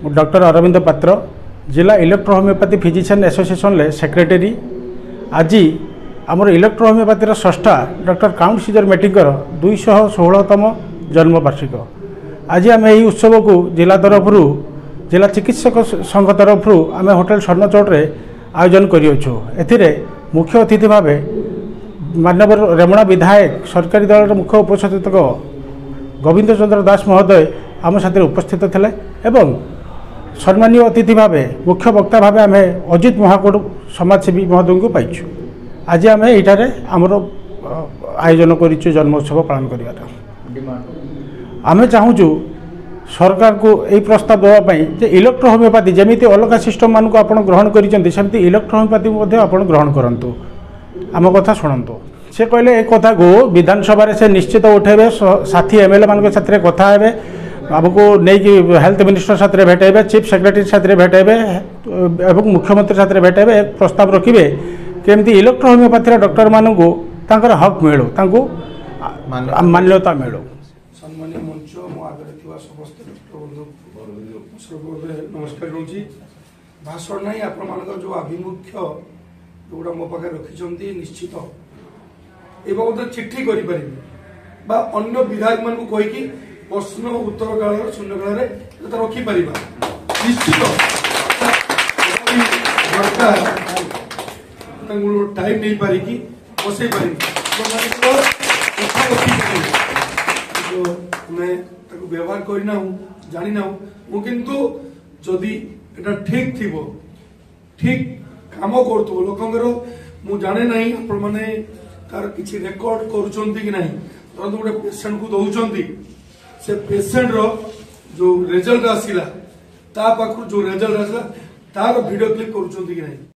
Doctor Arvind Patra जिला electro homeopathy physician association secretary. आज आमर इलेक्ट्रो होमियोपैथी स्रष्टा डॉक्टर काउंट सीजर मेटिकर 216तम जन्मवार्षिक। आज आम यही उत्सव को जिला तरफ जिला चिकित्सक संघ तरफ आम होटेल स्वर्णचौटे आयोजन करियो। एथिरे मुख्य अतिथि भाव माननीय रेमुणा विधायक सरकारी दल मुख्य उपसचितक गोविंद चंद्र दास महोदय आम साथ उपस्थित थे एवं सम्मानीय अतिथि भाव मुख्य वक्ता भाव आम अजित महाकोड़ समाजसेवी महोदय को पाइछु। आज आम ये आमर आयोजन कर जन्मोत्सव पालन कर आम चाहूँ सरकार को यही प्रस्ताव देवाई जे इलेक्ट्रो होमियोपैथी जमी अलग सिस्टम मानक आप ग्रहण करमती इलेक्ट्रो होमियोपैथी आप ग्रहण करूँ। आम कथा शुणु से कहले एक कथा को विधानसभा से निश्चित उठेबे 60 एमएलए मान साथ कथा हे आमको नहीं हेल्थ मिनिस्टर साथ भेटेबे चीफ सेक्रेटरी साथ भेटेबे एवं मुख्यमंत्री साथ भेटेबे एक प्रस्ताव रखिए केमती इलेक्ट्रो होमियोपैथी डॉक्टर मानू तांकर हक मिलू तांको मान्यता मिलू। सम्मानीय मंच मो आगे समस्त नमस्कार करुँची भाषण ना आपण जो आभिमुख्य जोड़ा मो पाखे रखी निश्चित एवं चिट्ठी करें अन्य विधायक मान कहीकि प्रश्न उत्तर काल शून्यकाल रखिपर निश्चित टाइम नहीं पारिकी बसई पारि व्यवहार करना जानी ना किंतु जदि एटा ठीक थी ठीक काम कर लोकंर मु जाने ना आपण मैंने तार किसी रेकर्ड करुँच कि ना तुरंत गोटे पेसेंट को दौरान से पेसेंट रो जो रिजल्ट आसला जो रिजल्ट आसला तार वीडियो क्लिप करुँच कि ना।